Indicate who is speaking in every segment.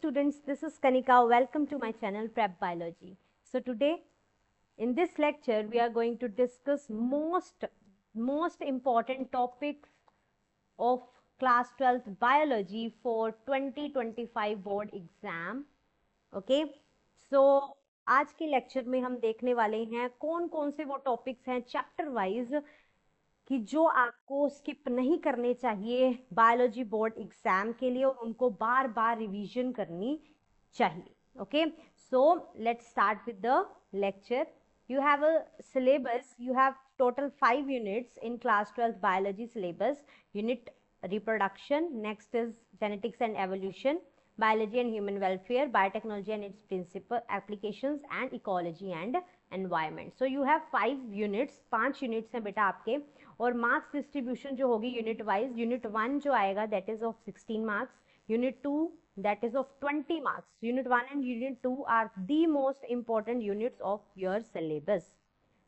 Speaker 1: students, this is Kanika. Welcome to my channel Prep Biology. So today in this lecture we are going to discuss most important topics of class 12th biology for 2025 board exam. Okay, so आज के lecture में हम देखने वाले हैं कौन कौन से वो टॉपिक्स हैं चैप्टर वाइज कि जो आपको स्किप नहीं करने चाहिए बायोलॉजी बोर्ड एग्जाम के लिए और उनको बार बार रिवीजन करनी चाहिए. Okay, so let's start with the lecture. You have a syllabus, you have total 5 units in class 12 biology syllabus. Unit reproduction, next is genetics and evolution, biology and human welfare, biotechnology and its principal applications, and ecology and environment. So you have 5 units, 5 units हैं बेटा आपके. और marks distribution जो होगी unit wise, unit 1 जो आएगा that is of 16 marks, unit 2 that is of 20 marks. Unit 1 and Unit 2 are the most important units of your syllabus.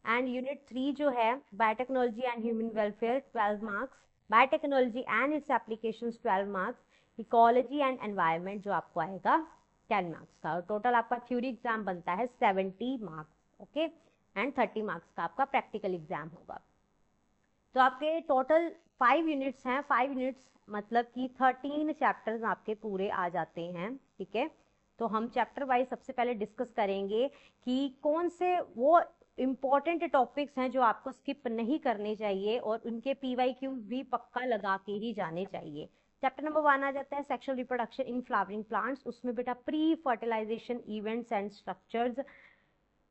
Speaker 1: And Unit 3 जो है Biotechnology and Human Welfare 12 marks, Biotechnology and its applications 12 marks, Ecology and Environment जो आपको आएगा 10 marks का. और total आपका theory exam बनता है 70 marks. ओके, एंड 30 marks का आपका प्रैक्टिकल एग्जाम होगा. तो आपके टोटल 5 यूनिट्स हैं. 5 यूनिट्स मतलब कि 13 चैप्टर्स आपके पूरे आ जाते हैं. ठीक है, तो हम चैप्टर वाइज सबसे पहले डिस्कस करेंगे कि कौन से वो इम्पोर्टेंट टॉपिक्स हैं जो आपको स्किप नहीं करने चाहिए और उनके PYQ भी पक्का लगा के ही जाने चाहिए. चैप्टर नंबर 1 आ जाता है sexual reproduction in flowering plants. उसमें बेटा pre fertilization events and structures,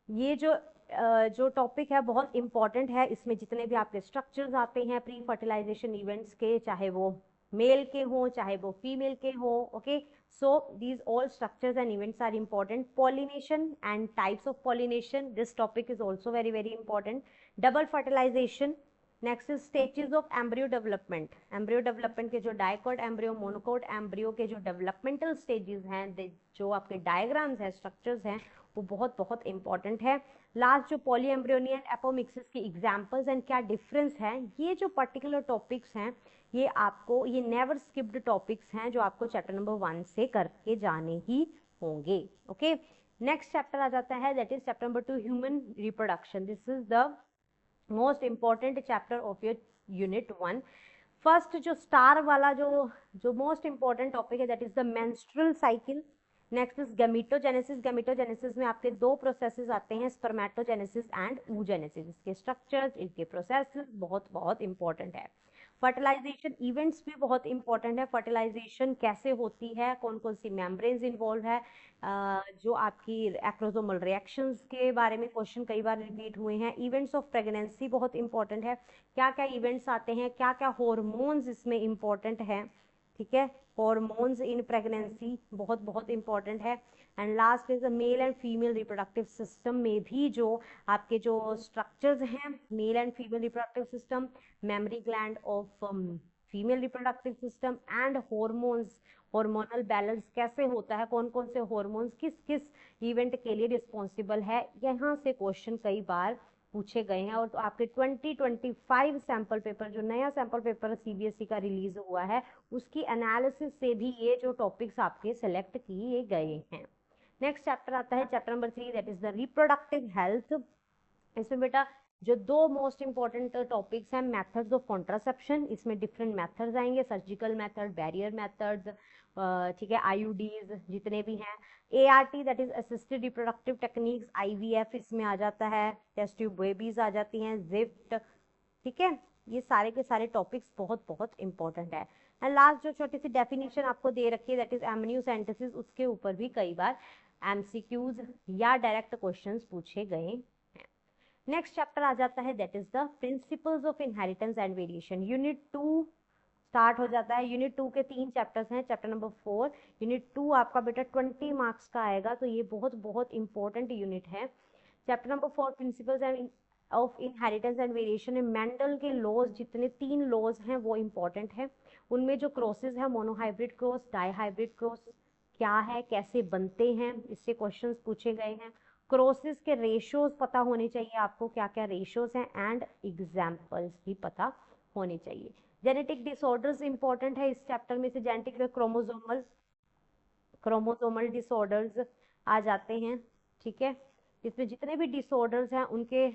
Speaker 1: ये जो टॉपिक है बहुत इंपॉर्टेंट है. इसमें जितने भी आपके स्ट्रक्चर्स आते हैं प्री फर्टिलाइजेशन इवेंट्स के, चाहे वो मेल के हो चाहे वो फीमेल के हो. Okay, so these all structures and events are important. Pollination and types of pollination, this topic is also very very important. Double fertilization, next is stages of embryo development. Embryo development के जो dicot embryo, monocot embryo के जो developmental stages हैं, जो आपके diagrams हैं, structures हैं, वो बहुत बहुत इंपॉर्टेंट है. लास्ट जो पॉली एम्ब्रियोनी एंड एपोमिक्सिस की एग्जांपल्स एंड क्या डिफरेंस है, ये जो पर्टिकुलर टॉपिक्स हैं ये आपको, ये नेवर स्किप्ड टॉपिक्स हैं जो आपको चैप्टर नंबर 1 से करके जाने ही होंगे. ओके, नेक्स्ट चैप्टर आ जाता है that is chapter number 2 human reproduction. This is the most important chapter of your unit 1. First जो स्टार वाला जो मोस्ट इंपॉर्टेंट टॉपिक है that is the menstrual cycle. Next is gametogenesis. Gametogenesis में आपके 2 processes आते हैं, स्पर्मेटोजेनेसिस एंड oogenesis. इसके structures, इनके प्रोसेसेस बहुत बहुत इंपॉर्टेंट है. फर्टिलाइजेशन इवेंट्स भी बहुत इंपॉर्टेंट है. फर्टिलाइजेशन कैसे होती है, कौन कौन सी मेम्ब्रेन्स इन्वॉल्व है, जो आपकी एक्रोसोमल रिएक्शंस के बारे में क्वेश्चन कई बार रिपीट हुए हैं. इवेंट्स ऑफ प्रेगनेंसी बहुत इंपॉर्टेंट है, क्या क्या इवेंट्स आते हैं, क्या क्या हॉर्मोन्स इसमें इंपॉर्टेंट है. ठीक है, हॉर्मोन्स इन प्रेगनेंसी बहुत बहुत इंपॉर्टेंट है. And last is male and female reproductive system में भी जो आपके जो स्ट्रक्चर्स हैं, male and female reproductive system, mammary gland of female reproductive system and hormones, hormonal balance कैसे होता है, कौन कौन से हॉर्मोन्स किस किस इवेंट के लिए रिस्पॉन्सिबल है, यहाँ से क्वेश्चन कई बार पूछे गए हैं. और तो आपके 2025 सैंपल पेपर, जो नया सैंपल पेपर CBSE का रिलीज हुआ है, उसकी एनालिसिस से भी ये जो टॉपिक्स आपके सेलेक्ट किए गए हैं. नेक्स्ट चैप्टर आता है chapter number 3 that is the reproductive health. इसमें बेटा जो 2 मोस्ट इंपॉर्टेंट टॉपिक्स हैं, मेथड्स ऑफ कॉन्ट्रासेप्शन. इसमें डिफरेंट मेथड्स आएंगे, सर्जिकल मेथड, बैरियर मेथड्स, ठीक है, IUDs जितने भी हैं. ART that is assisted reproductive techniques, IVF इसमें आ जाता है, टेस्ट ट्यूब बेबीज आ जाती हैं, ZIFT. ठीक है, ये सारे के सारे टॉपिक्स बहुत बहुत इंपॉर्टेंट है. एंड लास्ट जो छोटी सी डेफिनेशन आपको दे रखी है दैट इज एमनियोसेंटेसिस, उसके ऊपर भी कई बार MCQs या डायरेक्ट क्वेश्चंस पूछे गए हैं. नेक्स्ट चैप्टर आ जाता है that is the principles of inheritance and variation. Unit 2 start हो जाता है. यूनिट 2 के 3 चैप्टर्स हैं. चैप्टर नंबर 4, यूनिट 2 आपका बेटा 20 मार्क्स का आएगा, तो ये बहुत बहुत इंपॉर्टेंट यूनिट है. Chapter number 4 principles of inheritance and variation में मेंडल के लॉज, जितने 3 लॉज हैं वो इंपॉर्टेंट है. उनमें जो क्रॉसेस है, मोनोहाइब्रिड क्रॉस, डाईहाइब्रिड क्रॉस क्या है, कैसे बनते हैं, इससे क्वेश्चंस पूछे गए हैं. क्रॉसेस के रेशियोज पता होने चाहिए आपको, क्या क्या रेशियोज हैं, एंड एग्जाम्पल्स भी पता होने चाहिए. जेनेटिक डिसऑर्डर्स इंपॉर्टेंट है इस चैप्टर में से. जेनेटिक क्रोमोसोमल क्रोमोसोमल डिसऑर्डर्स आ जाते हैं, ठीक है। इसमें जितने भी डिसऑर्डर्स हैं उनके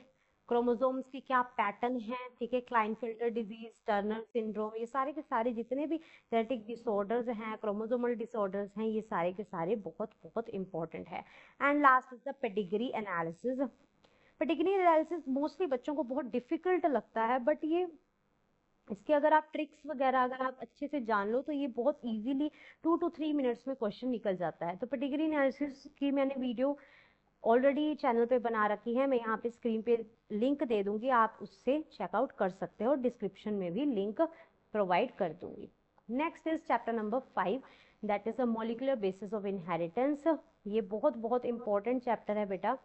Speaker 1: क्रोमोसोम्स की क्या पैटर्न है, ठीक है। क्लाइनफिल्टर डिजीज, टर्नर सिंड्रोम, ये सारे के सारे जितने भी जेनेटिक डिसऑर्डर्स हैं, क्रोमोसोमल डिसऑर्डर्स हैं, ये सारे के सारे बहुत बहुत इंपॉर्टेंट है। And last is the pedigree analysis. Pedigree analysis mostly बच्चों को बहुत डिफिकल्ट लगता है, बट ये इसके अगर आप ट्रिक्स वगैरह अगर आप अच्छे से जान लो तो ये बहुत इजीली 2 to 3 मिनट्स में क्वेश्चन निकल जाता है। तो पेडिग्री एनालिसिस की मैंने वीडियो ऑलरेडी चैनल पे बना रखी है, मैं यहाँ पे स्क्रीन पे लिंक दे दूंगी, आप उससे चेकआउट कर सकते हो और डिस्क्रिप्शन में भी लिंक प्रोवाइड कर दूंगी। Next is chapter number 5, that is a molecular basis of inheritance. ये बहुत बहुत इंपॉर्टेंट चैप्टर है बेटा।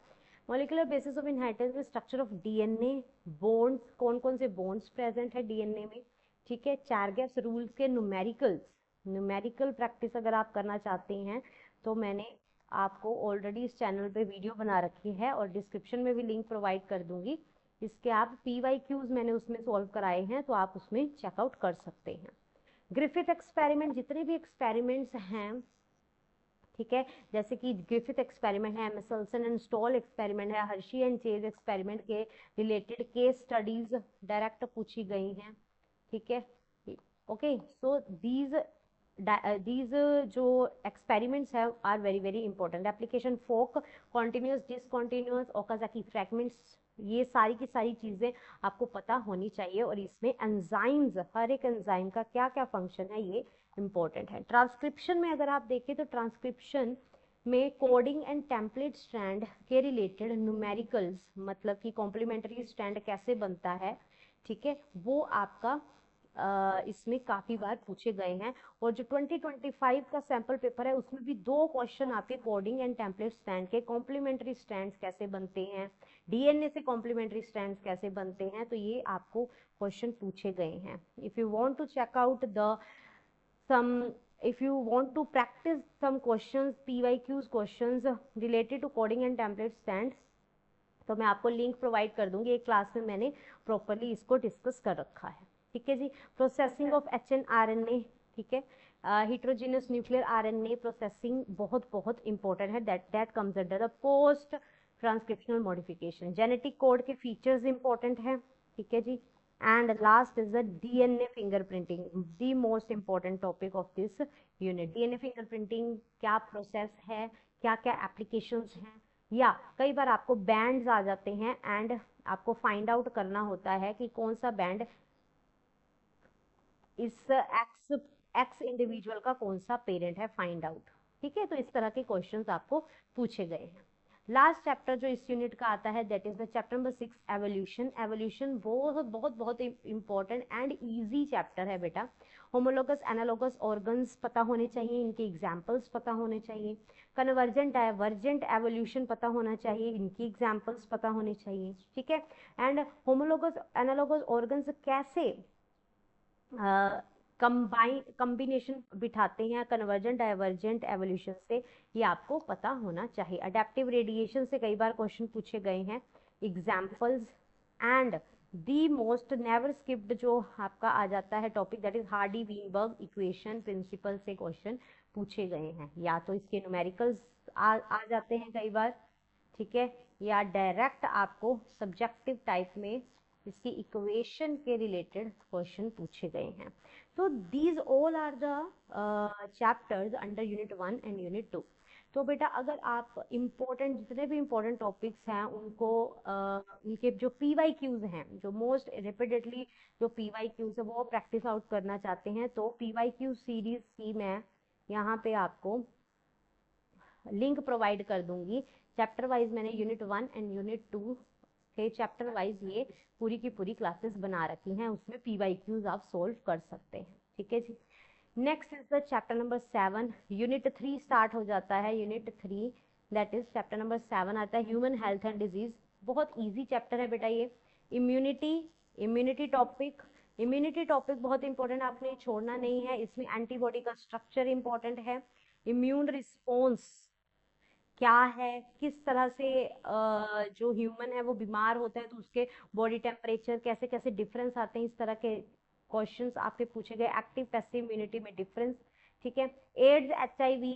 Speaker 1: मॉलिक्यूलर बेसिस ऑफ इनहेरिटेंस में स्ट्रक्चर ऑफ डीएनए, बोन्स, कौन कौन से बोन्स प्रेजेंट है डीएनए में, ठीक है। चारगेस रूल्स के न्यूमेरिकल्स, न्यूमेरिकल प्रैक्टिस अगर आप करना चाहते हैं तो मैंने आपको ऑलरेडी इस चैनल पे वीडियो बना रखी है और डिस्क्रिप्शन में भी लिंक प्रोवाइड कर दूंगी। इसके आप PYQs मैंने उसमें सॉल्व कराए हैं तो आप उसमें चेकआउट कर सकते हैं। ग्रिफिथ एक्सपेरिमेंट, जितने भी एक्सपेरिमेंट्स हैं, ठीक है, जैसे कि ग्रिफिथ एक्सपेरिमेंट है, मिचेल्सन एंड स्टॉल एक्सपेरिमेंट है, हर्शी एंड चेज एक्सपेरिमेंट के रिलेटेड केस स्टडीज डायरेक्ट पूछी गई हैं, ठीक है। ओके, सो these जो experiments have are very very important. Application fork, continuous, discontinuous, Okazaki fragments, ये सारी की सारी चीजें आपको पता होनी चाहिए। और इसमें एंजाइम्स, हर एक एंजाइम का क्या क्या फंक्शन है ये इंपॉर्टेंट है। ट्रांसक्रिप्शन में अगर आप देखें तो ट्रांसक्रिप्शन में कोडिंग एंड टेम्पलेट स्ट्रैंड के रिलेटेड न्यूमेरिकल्स, मतलब कि कॉम्प्लीमेंट्री स्ट्रैंड कैसे बनता है, ठीक है, वो आपका इसमें काफी बार पूछे गए हैं। और जो 2025 का सैंपल पेपर है उसमें भी 2 क्वेश्चन आपके कोडिंग एंड टेम्पलेट स्ट्रैंड के, कॉम्प्लीमेंट्री स्ट्रैंड्स कैसे बनते हैं, डीएनए से कॉम्प्लीमेंट्री स्ट्रैंड्स कैसे बनते हैं, तो ये आपको क्वेश्चन पूछे गए हैं। If you want to check out the some if you want to practice some questions, PYQs questions related to coding and template stands, तो मैं आपको लिंक प्रोवाइड कर दूंगी। एक क्लास में मैंने प्रॉपरली इसको डिस्कस कर रखा है, ठीक है जी। प्रोसेसिंग ऑफ HNRNA, ठीक है, हेटेरोजेनस न्यूक्लियर RNA प्रोसेसिंग बहुत बहुत इंपॉर्टेंट है। That comes under the post transcriptional modification. Genetic code के फीचर्स इंपॉर्टेंट है, ठीक है जी। And last is the DNA fingerprinting, the most important topic of this unit. DNA fingerprinting क्या process है, क्या क्या एप्लीकेशंस हैं, या कई बार आपको बैंड्स आ जाते हैं एंड आपको फाइंड आउट करना होता है कि कौन सा बैंड इस एक्स इंडिविजुअल का कौन सा पेरेंट है, फाइंड आउट, ठीक है। तो इस तरह के क्वेश्चंस आपको पूछे गए हैं। लास्ट चैप्टर जो इस यूनिट का आता है that is the chapter number 6, evolution. Evolution बहुत बहुत बहुत इंपॉर्टेंट एंड इजी चैप्टर है बेटा। होमोलोगस एनालोगस ऑर्गन्स पता होने चाहिए, इनके एग्जाम्पल्स पता होने चाहिए। कन्वर्जेंट डाइवर्जेंट एवोल्यूशन पता होना चाहिए, इनकी एग्जाम्पल्स पता होने चाहिए, ठीक है। एंड होमोलोगस एनालोगस ऑर्गन्स कैसे कम्बिनेशन बिठाते हैं कन्वर्जेंट डाइवर्जेंट एवोल्यूशन से, ये आपको पता होना चाहिए। अडेप्टिव रेडिएशन से कई बार क्वेश्चन पूछे गए हैं, examples. And the most never skipped जो आपका आ जाता है topic that is Hardy Weinberg equation principle से क्वेश्चन पूछे गए हैं। या तो इसके न्यूमेरिकल्स आ जाते हैं कई बार, ठीक है, या डायरेक्ट आपको सब्जेक्टिव टाइप में इसकी इक्वेशन के रिलेटेड क्वेश्चन पूछे गए हैं। तो these all are the chapters under unit 1 and unit 2। तो बेटा अगर आप इम्पोर्टेंट जितने भी इम्पोर्टेंट टॉपिक्स हैं उनको उनके जो PYQs हैं, जो मोस्ट रिपीटेडली जो PYQs है वो प्रैक्टिस आउट करना चाहते हैं, तो PYQ सीरीज की मैं यहाँ पे आपको लिंक प्रोवाइड कर दूंगी। चैप्टर वाइज मैंने यूनिट 1 एंड यूनिट 2 के चैप्टर वाइज ये पूरी की पूरी क्लासेस बना रखी हैं, उसमें PYQs आप सोल्व कर सकते हैं, ठीक है जी। Next is the chapter number 7, unit 3 start हो जाता है। Unit 3 that is chapter number 7 आता है ह्यूमन हेल्थ एंड डिजीज। बहुत इजी चैप्टर है बेटा ये। इम्यूनिटी टॉपिक बहुत इंपॉर्टेंट, आपने छोड़ना नहीं है। इसमें एंटीबॉडी का स्ट्रक्चर इंपॉर्टेंट है, इम्यून रिस्पॉन्स क्या है, किस तरह से जो ह्यूमन है वो बीमार होता है तो उसके बॉडी टेम्परेचर कैसे कैसे डिफरेंस आते हैं, इस तरह के क्वेश्चंस आपके पूछे गए। एक्टिव पैसिव इम्यूनिटी में डिफरेंस, ठीक है। एड्स HIV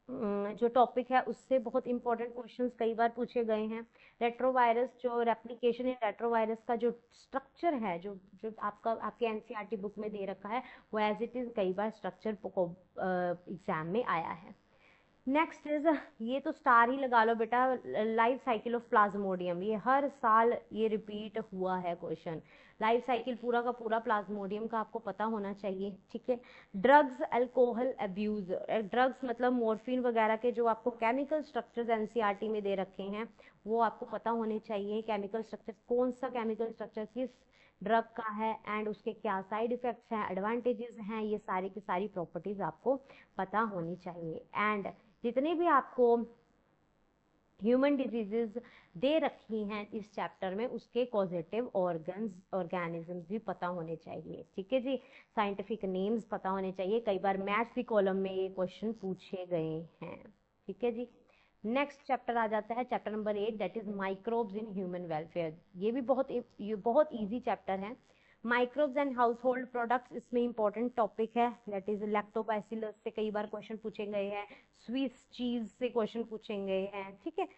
Speaker 1: जो टॉपिक है उससे बहुत इंपॉर्टेंट क्वेश्चंस कई बार पूछे गए हैं। रेट्रोवायरस, जो रेप्लिकेशन इन रेट्रोवायरस का जो स्ट्रक्चर है, जो जो आपका आपके एनसीईआरटी बुक में दे रखा है, वो एज इट इज कई बार स्ट्रक्चर एग्जाम में आया है। नेक्स्ट इज, ये तो स्टार ही लगा लो बेटा, लाइफ साइकिल ऑफ प्लाज्मोडियम, ये हर साल ये रिपीट हुआ है क्वेश्चन। लाइफ साइकिल पूरा का पूरा प्लाज्मोडियम का आपको पता होना चाहिए, ठीक है। ड्रग्स, अल्कोहल अब्यूज, ड्रग्स मतलब मॉर्फिन वगैरह के जो आपको केमिकल स्ट्रक्चर्स एनसीईआरटी में दे रखे हैं वो आपको पता होने चाहिए। केमिकल स्ट्रक्चर, कौन सा केमिकल स्ट्रक्चर किस ड्रग का है एंड उसके क्या साइड इफेक्ट्स हैं, एडवांटेजेस हैं, ये सारी की सारी प्रॉपर्टीज आपको पता होनी चाहिए। एंड जितने भी आपको ह्यूमन डिजीजेस दे रखी हैं इस चैप्टर में, उसके कॉजेटिव ऑर्गेनिजम्स भी पता होने चाहिए, ठीक है जी। साइंटिफिक नेम्स पता होने चाहिए, कई बार मैथ्स की कॉलम में ये क्वेश्चन पूछे गए हैं, ठीक है जी। नेक्स्ट चैप्टर आ जाता है chapter number 8, that is microbes in human welfare. ये भी बहुत इजी चैप्टर है। Microbes and house hold products इसमें इंपॉर्टेंट टॉपिक है, दैट इज लैक्टोबैसिलस से कई बार क्वेश्चन पूछे गए हैं, स्विस चीज से क्वेश्चन पूछे गए हैं, ठीक है।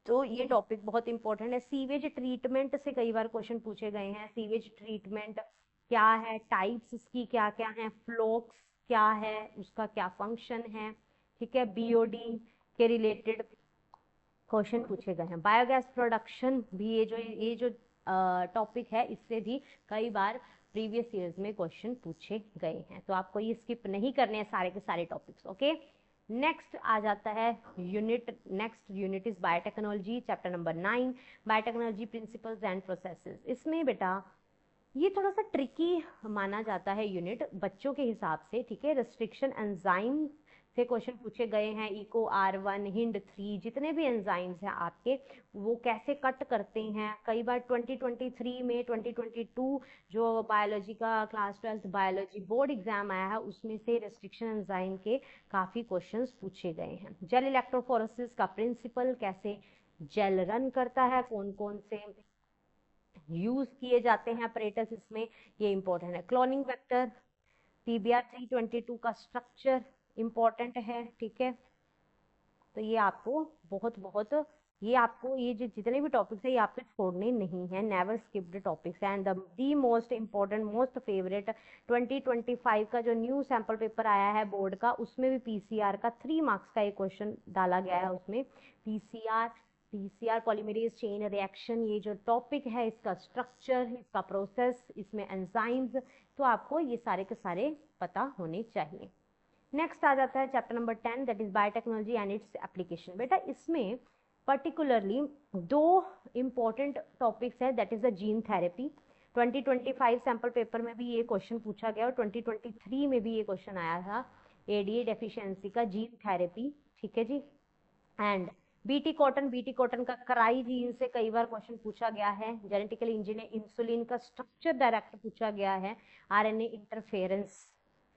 Speaker 1: तो ये टॉपिक बहुत इंपॉर्टेंट है। सीवेज ट्रीटमेंट से कई बार क्वेश्चन पूछे गए हैं। सीवेज ट्रीटमेंट क्या है, टाइप्स इसकी क्या क्या है, फ्लोक्स क्या है, उसका क्या फंक्शन है, ठीक है। बीओडी के रिलेटेड क्वेश्चन पूछे गए हैं। बायोगैस प्रोडक्शन भी, ये जो टॉपिक है इससे भी कई बार प्रीवियस ईयर्स में क्वेश्चन पूछे गए हैं, तो आपको ये स्किप नहीं करने हैं सारे के सारे टॉपिक्स, ओके। नेक्स्ट आ जाता है next unit is biotechnology, chapter number 9, biotechnology principles and processes. इसमें बेटा ये थोड़ा सा ट्रिकी माना जाता है यूनिट बच्चों के हिसाब से, ठीक है। रिस्ट्रिक्शन एंजाइम से क्वेश्चन पूछे गए हैं, इको R1, हिंड 3, जितने भी एंजाइम्स हैं आपके, वो कैसे कट करते हैं। कई बार 2023 में 2022 जो बायोलॉजी का क्लास 12 बायोलॉजी बोर्ड एग्जाम आया है उसमें से रिस्ट्रिक्शन एंजाइम के काफी क्वेश्चंस पूछे गए हैं। जेल इलेक्ट्रोफोरेसिस का प्रिंसिपल, कैसे जेल रन करता है, कौन कौन से यूज किए जाते हैं अपरेटस इसमें, ये इंपॉर्टेंट है। क्लोनिंग वेक्टर, TBR 322 का स्ट्रक्चर इंपॉर्टेंट है, ठीक है। तो ये आपको बहुत बहुत ये आपको ये जो जितने भी टॉपिक्स है ये आपको छोड़ने नहीं है, never skipped topics. And the most important most favourite 2025 का जो न्यू सैंपल पेपर आया है बोर्ड का, उसमें भी PCR का 3 मार्क्स का एक क्वेश्चन डाला गया है। उसमें पीसीआर पॉलीमरेज चेन रिएक्शन, ये जो टॉपिक है इसका स्ट्रक्चर, इसका प्रोसेस, इसमें एंजाइम्स, तो आपको ये सारे के सारे पता होने चाहिए। नेक्स्ट आ जाता है chapter number 10, that is biotechnology and its application. बेटा इसमें पर्टिकुलरली 2 इंपॉर्टेंट टॉपिक्स है, that is the gene therapy. 2025 sample paper में भी ये क्वेश्चन पूछा गया और 2023 में भी ये क्वेश्चन आया था, ADA डेफिशिएंसी का जीन थेरेपी, ठीक है जी। एंड बीटी कॉटन का कराई जीन से कई बार क्वेश्चन पूछा गया है। जेनेटिकली इंजीनियर इंसुलिन का स्ट्रक्चर डायरेक्ट पूछा गया है। RNA इंटरफेरेंस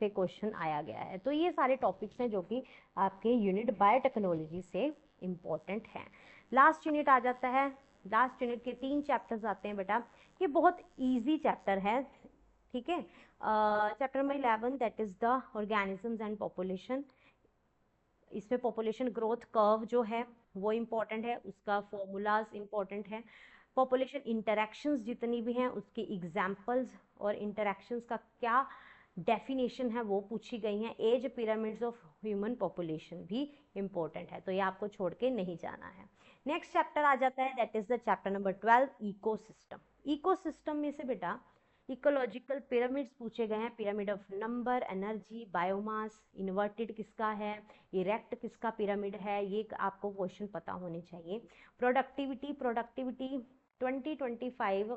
Speaker 1: से क्वेश्चन आया गया है। तो ये सारे टॉपिक्स हैं जो कि आपके यूनिट बायोटेक्नोलॉजी से इंपॉर्टेंट है। लास्ट यूनिट आ जाता है, लास्ट यूनिट के 3 चैप्टर्स आते हैं बेटा, ये बहुत इजी चैप्टर है, ठीक है। Chapter number 11, that is the organisms and population. इसमें पॉपुलेशन ग्रोथ कर्व जो है वो इम्पोर्टेंट है, उसका फॉर्मूलाज इम्पोर्टेंट है। पॉपुलेशन इंटरेक्शंस जितनी भी हैं उसके एग्जाम्पल्स और इंटरेक्शंस का क्या डेफिनेशन है वो पूछी गई हैं। Age pyramids of human population भी इम्पोर्टेंट है, तो ये आपको छोड़ के नहीं जाना है। नेक्स्ट चैप्टर आ जाता है, that is the chapter number 12, ecosystem. Ecosystem में से बेटा इकोलॉजिकल पिरामिड्स पूछे गए हैं, pyramid of number, energy, biomass, inverted किसका है, इरेक्ट किसका पिरामिड है, ये आपको क्वेश्चन पता होने चाहिए। प्रोडक्टिविटी 2025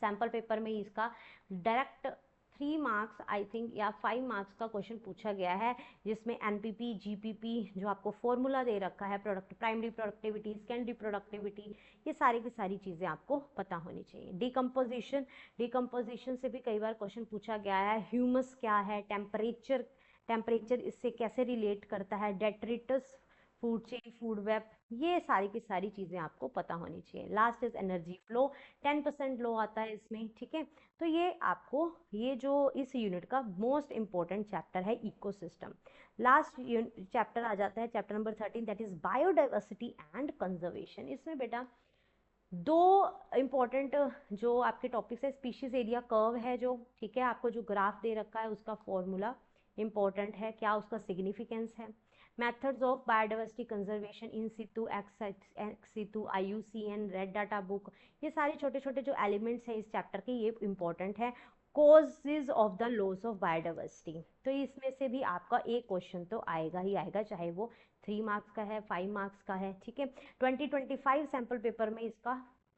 Speaker 1: सैंपल पेपर में इसका डायरेक्ट 3 मार्क्स आई थिंक या 5 मार्क्स का क्वेश्चन पूछा गया है, जिसमें NPP GPP जो आपको फॉर्मूला दे रखा है, प्राइमरी प्रोडक्टिविटी, सेकेंडरी प्रोडक्टिविटी, ये सारी की सारी चीज़ें आपको पता होनी चाहिए। डिकम्पोजिशन से भी कई बार क्वेश्चन पूछा गया है। ह्यूमस क्या है, टेम्परेचर इससे कैसे रिलेट करता है, detritus food chain, food web, ये सारी की सारी चीज़ें आपको पता होनी चाहिए। लास्ट इज एनर्जी फ्लो, 10% लो आता है इसमें, ठीक है। तो ये आपको, ये जो इस यूनिट का मोस्ट इंपॉर्टेंट चैप्टर है इकोसिस्टम। लास्ट चैप्टर आ जाता है chapter number 13, that is biodiversity and conservation. इसमें बेटा दो इंपॉर्टेंट जो आपके टॉपिक्स है, स्पीशीज एरिया कर्व है जो, ठीक है, आपको जो ग्राफ दे रखा है उसका फॉर्मूला इंपॉर्टेंट है, क्या उसका सिग्निफिकेंस है। Methods of biodiversity conservation in situ, ex situ, IUCN, red data book, ये सारे छोटे छोटे जो एलिमेंट्स हैं इस चैप्टर के, ये इंपॉर्टेंट है। Causes of the loss of biodiversity, तो इसमें से भी आपका एक क्वेश्चन तो आएगा ही आएगा, चाहे वो 3 मार्क्स का है, 5 मार्क्स का है, ठीक है। 2025 सैम्पल पेपर में इसका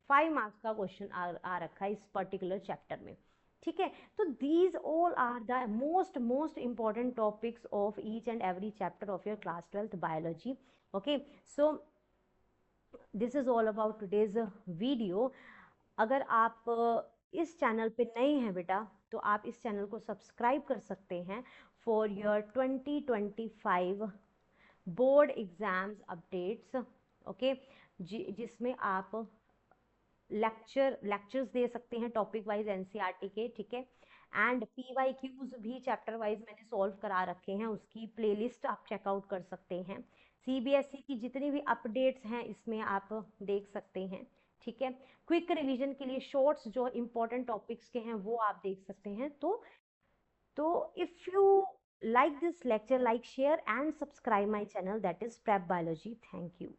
Speaker 1: 5 मार्क्स का क्वेश्चन आ रखा है इस पर्टिकुलर चैप्टर में, ठीक है। तो these all are the most important topics of each and every chapter of your class 12th biology. Okay, so this is all about today's video. अगर आप इस चैनल पे नए हैं बेटा, तो आप इस चैनल को सब्सक्राइब कर सकते हैं for your 2025 board exams updates, okay, जिसमें आप लेक्चर्स दे सकते हैं टॉपिक वाइज NCERT के, ठीक है। एंड PYQs भी चैप्टर वाइज मैंने सॉल्व करा रखे हैं, उसकी प्लेलिस्ट आप चेकआउट कर सकते हैं। CBSE की जितनी भी अपडेट्स हैं इसमें आप देख सकते हैं, ठीक है। क्विक रिवीजन के लिए शॉर्ट्स जो इंपॉर्टेंट टॉपिक्स के हैं वो आप देख सकते हैं। तो if you like this lecture, like, share and subscribe my channel, that is Prep Biology. Thank you.